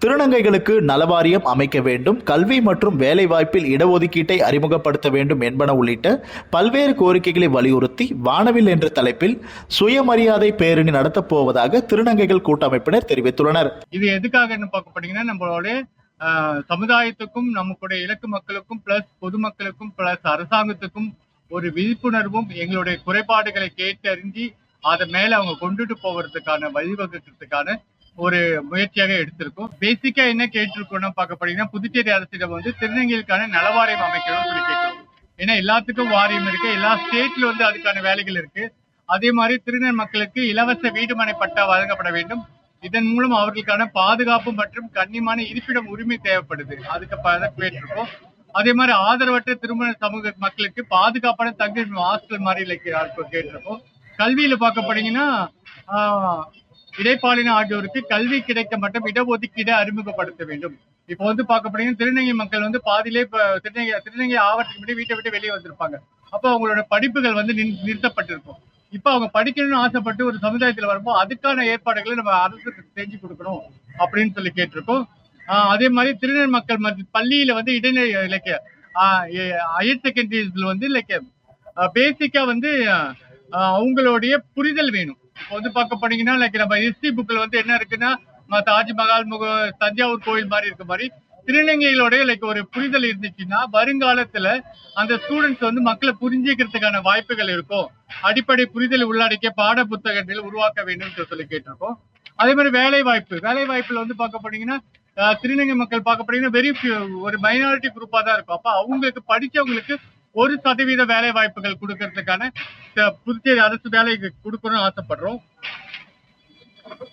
திருநங்கைகளுக்கு நலவாரியம் அமைக்க வேண்டும், கல்வி மற்றும் வேலைவாய்ப்பில் இடஒதுக்கீட்டை அறிமுகப்படுத்த வேண்டும் என்பன உள்ளிட்ட பல்வேறு கோரிக்கைகளை வலியுறுத்தி வானவில் என்ற தலைப்பில் சுயமரியாதை பேரணி நடத்தப் போவதாக திருநங்கைகள் கூட்டமைப்பினர் தெரிவித்துள்ளனர். இது எதுக்காக பார்க்கப்பட்டீங்கன்னா, நம்மளோட சமுதாயத்துக்கும் நம்மளுடைய இலக்கு மக்களுக்கும் பிளஸ் பொதுமக்களுக்கும் பிளஸ் அரசாங்கத்துக்கும் ஒரு விழிப்புணர்வும் எங்களுடைய குறைபாடுகளை கேட்டறிஞ்சு அதை மேல அவங்க கொண்டுட்டு போவதற்கான வழிவகுக்கிறதுக்கான ஒரு முயற்சியாக எடுத்திருக்கோம். பேசிக்கா என்ன கேட்டிருக்கோம்னா பார்க்கப்பட்டீங்கன்னா, புதுச்சேரி அரசிடம் திருநங்கைகளுக்கான நலவாரியம் அமைக்கணும்னு சொல்லி கேட்கிறோம். ஏன்னா எல்லாத்துக்கும் வாரியம் இருக்கு, எல்லா ஸ்டேட்ல அதுக்கான வேலைகள் இருக்கு. அதே மாதிரி திருநங்கை மக்களுக்கு இலவச வீடுமனை பட்டா வழங்கப்பட வேண்டும். இதன் மூலம் அவர்களுக்கான பாதுகாப்பு மற்றும் கண்ணியமான இருப்பிடம் உரிமை தேவைப்படுது. அதுக்கு கேட்டிருக்கோம். அதே மாதிரி ஆதரவற்ற திருமண சமூக மக்களுக்கு பாதுகாப்பான தங்க ஹாஸ்டல் மாதிரி கேட்டிருக்கோம். கல்வியில பார்க்கப்பட்டீங்கன்னா, இடைப்பாலின ஆகியோருக்கு கல்வி கிடைக்க மட்டும் இடஒதுக்கீடு அறிமுகப்படுத்த வேண்டும். இப்போ பார்க்கப்பட்டீங்கன்னா, திருநங்கை மக்கள் பாதியிலே திருநங்கை ஆவறதுக்கு முன்னாடி வீட்டை விட்டு வெளியே வந்திருப்பாங்க. அப்போ அவங்களோட படிப்புகள் நிறுத்தப்பட்டிருக்கும். இப்ப அவங்க படிக்கணும்னு ஆசைப்பட்டு ஒரு சமுதாயத்துல வரும்போது அதுக்கான ஏற்பாடுகளை நம்ம அரசுக்கு செஞ்சு கொடுக்கணும் அப்படின்னு சொல்லி கேட்டிருக்கோம். அதே மாதிரி திருநங்கை மக்கள் பள்ளியில இடைநிலை இலக்கிய ஹையர் செகண்டரிஸ்ல பேசிக்கா அவங்களுடைய புரிதல் வேணும். இப்போ பார்க்கப்பட்டீங்கன்னா நம்ம ஹிஸ்டரி புக்ல என்ன இருக்குன்னா, தாஜ்மஹால் தஞ்சாவூர் கோயில் மாதிரி இருக்க மாதிரி திருநங்கைகளோட ஒரு புரிதல் இருந்துச்சுன்னா வருங்காலத்துல அந்த ஸ்டூடெண்ட்ஸ் மக்களை புரிஞ்சுக்கிறதுக்கான வாய்ப்புகள் இருக்கும். அடிப்படை புரிதல் உள்ளடக்கிய பாட புத்தகங்கள் உருவாக்க வேண்டும் சொல்லி கேட்டிருக்கோம். அதே மாதிரி வேலை வாய்ப்புல பார்க்கப்பட்டீங்கன்னா, திருநங்கை மக்கள் பார்க்கப்பட்டீங்கன்னா வெரி ஒரு மைனாரிட்டி குரூப்பா தான் இருக்கும். அப்ப அவங்களுக்கு படிச்சவங்களுக்கு 1% வேலை வாய்ப்புகள் கொடுக்கறதுக்கான புதுச்சேரி அரசு வேலை கொடுக்கணும்னு ஆசைப்படுறோம்.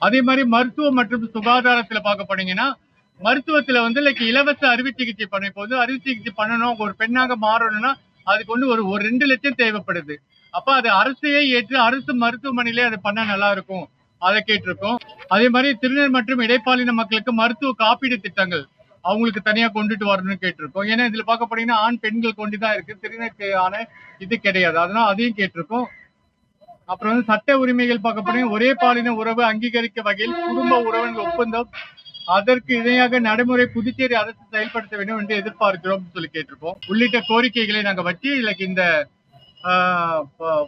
அதே மாதிரி மருத்துவம் மற்றும் சுகாதாரத்துல பார்க்கப்பட்டீங்கன்னா, மருத்துவத்துல இலவச அறுவை சிகிச்சை பண்ண இப்போ அறுவை சிகிச்சை பண்ணணும், ஒரு பெண்ணாக மாறணும்னா அதுக்கு ஒரு 2 லட்சம் தேவைப்படுது. அப்ப அது அரசையே ஏற்று அரசு மருத்துவமனையிலே அதை பண்ண நல்லா இருக்கும். அதை கேட்டிருக்கோம். அதே மாதிரி திருநங்கை மற்றும் இடைப்பாலின மக்களுக்கு மருத்துவ காப்பீடு திட்டங்கள் அவங்களுக்கு தனியா கொண்டுட்டு வரணும்னு கேட்டிருக்கோம். ஏன்னா இதுல பார்க்கப்பட்டீங்கன்னா ஆண் பெண்கள் கொண்டுதான் இருக்கு, திருநங்கைக்கான இது கிடையாது. அதனால அதையும் கேட்டிருக்கோம். அப்புறம் சட்ட உரிமைகள் பார்க்கப்பட்டீங்கன்னா, ஒரே பாலின உறவு அங்கீகரிக்க வகையில் குடும்ப உறவுகள் ஒப்பந்தம் அதற்கு இணையாக நடைமுறை புதுச்சேரி அரசு செயல்படுத்த வேண்டும் என்று எதிர்பார்க்கிறோம் சொல்லி கேட்டிருக்கோம். உள்ளிட்ட கோரிக்கைகளை நாங்க வச்சு இந்த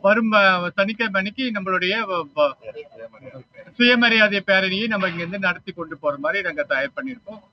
வரும் சனிக்கிழமை அன்னைக்கு நம்மளுடைய சுயமரியாதை பேரணியை நம்ம இங்க இருந்து நடத்தி கொண்டு போற மாதிரி நாங்க தயார் பண்ணியிருக்கோம்.